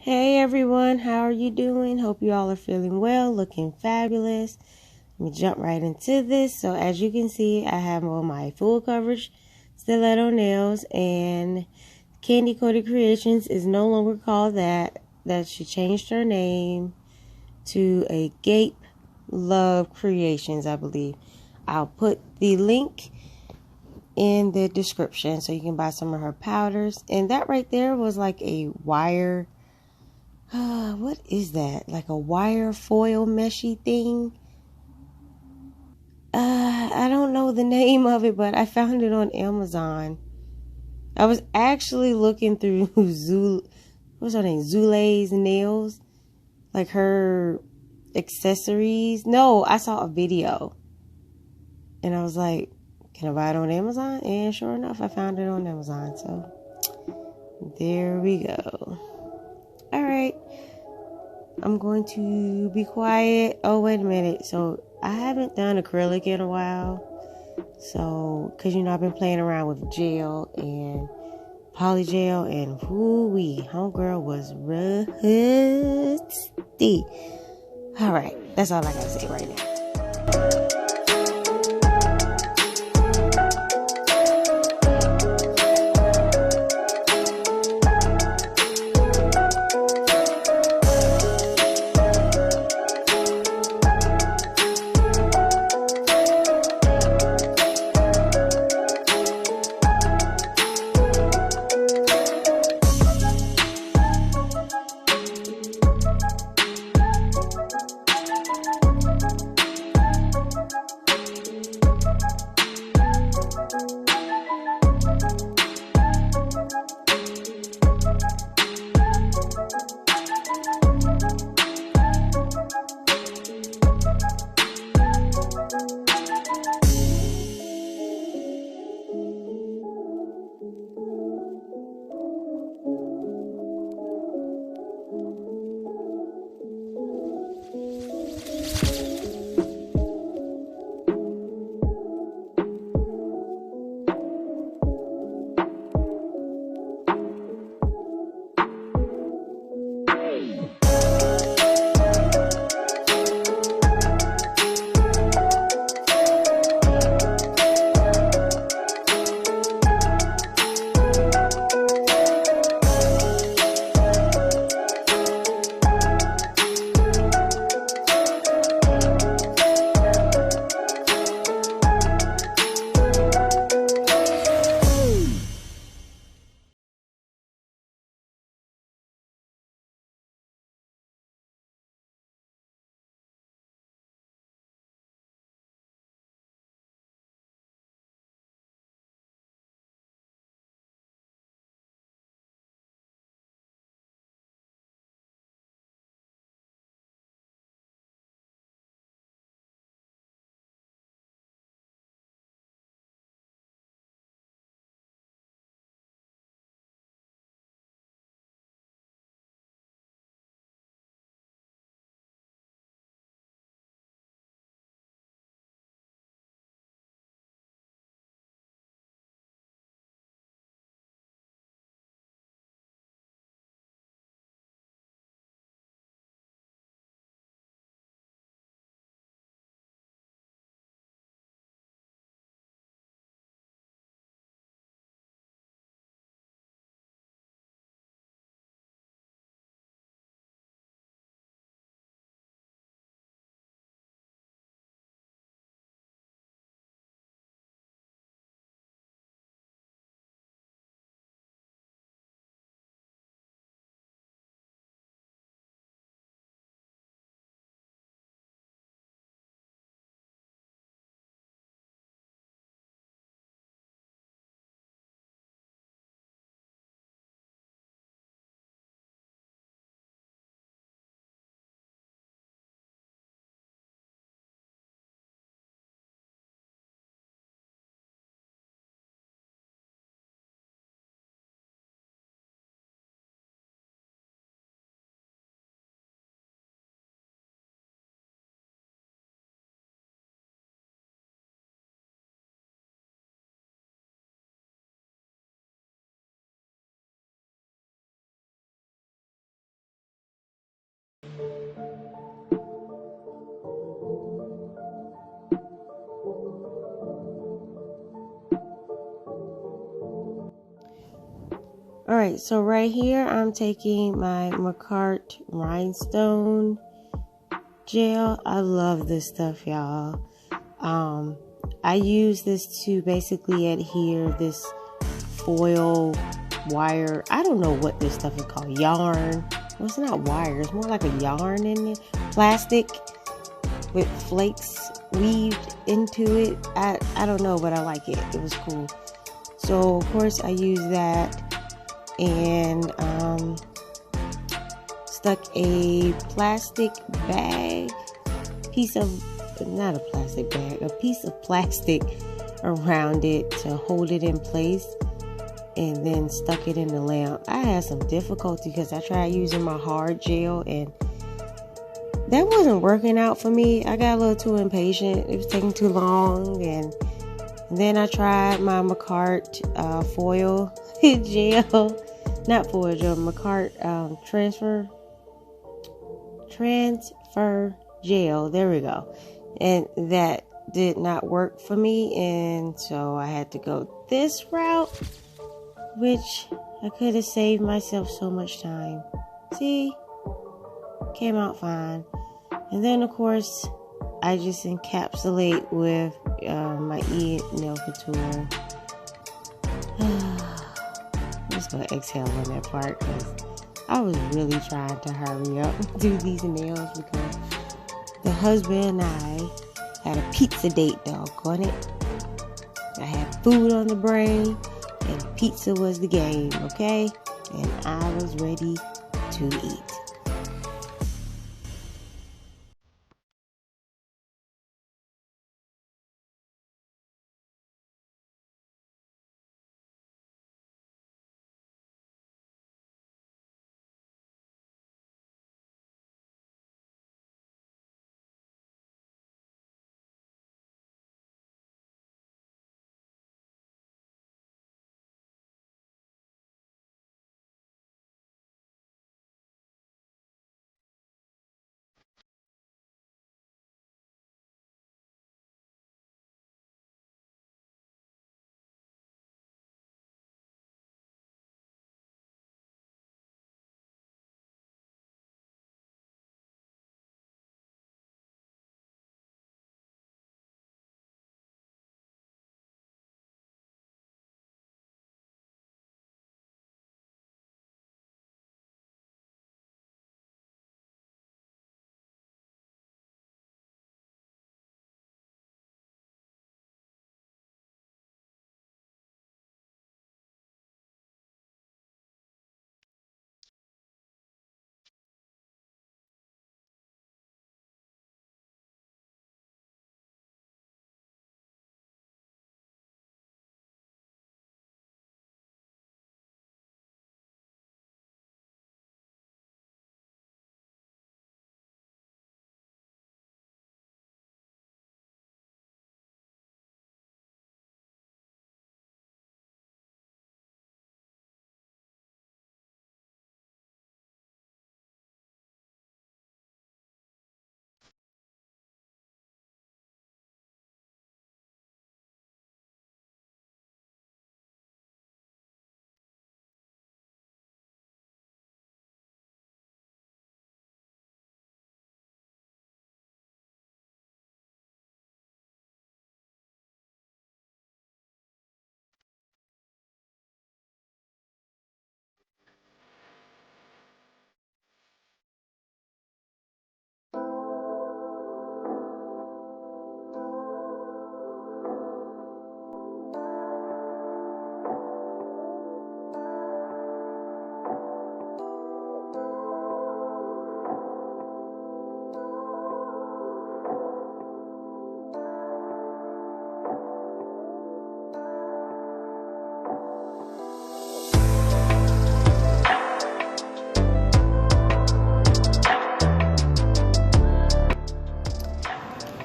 Hey everyone, how are you doing? Hope you all are feeling well, looking fabulous. Let me jump right into this. So as you can see, I have on my full coverage stiletto nails, and Candy Coated Kreations is no longer called that. That she changed her name to Agape Kreations, I believe. I'll put the link in the description so you can buy some of her powders. And that right there was like a wire, what is that? Like a wire foil meshy thing. I don't know the name of it, but I found it on Amazon. I was actually looking through what's her name? Zule's nails, like her accessories. No, I saw a video and I was like, can I buy it on Amazon? And sure enough, I found it on Amazon. So there we go. All right. I'm going to be quiet. Oh, wait a minute. So I haven't done acrylic in a while. So, because, I've been playing around with gel and polygel, and whoo-wee, homegirl was rusty. All right. That's all I got to say right now. Alright, so right here I'm taking my Macart rhinestone gel. I love this stuff, y'all. I use this to basically adhere this foil wire. I don't know what this stuff is called. Yarn. Well, it's not wire. It's more like a yarn in it. Plastic with flakes weaved into it. I don't know, but I like it. It was cool. So of course I use that and stuck a plastic bag, not a plastic bag, a piece of plastic around it to hold it in place, and then stuck it in the lamp. I had some difficulty because I tried using my hard gel and that wasn't working out for me. I got a little too impatient. It was taking too long, and then I tried my Macart foil gel, not foil gel, Macart transfer gel. There we go. And that did not work for me, and so I had to go this route, which I could have saved myself so much time. See, came out fine. And then of course I just encapsulate with my nail couture. I'm just gonna exhale on that part because I was really trying to hurry up and do these nails because the husband and I had a pizza date, doggone it. I had food on the brain and pizza was the game, okay? And I was ready to eat.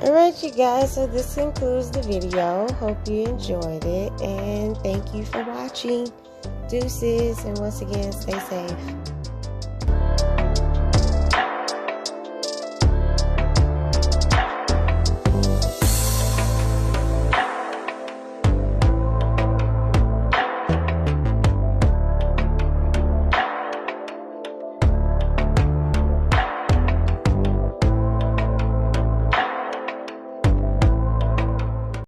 Alright, you guys, so this concludes the video. Hope you enjoyed it, and thank you for watching. Deuces, and once again, stay safe.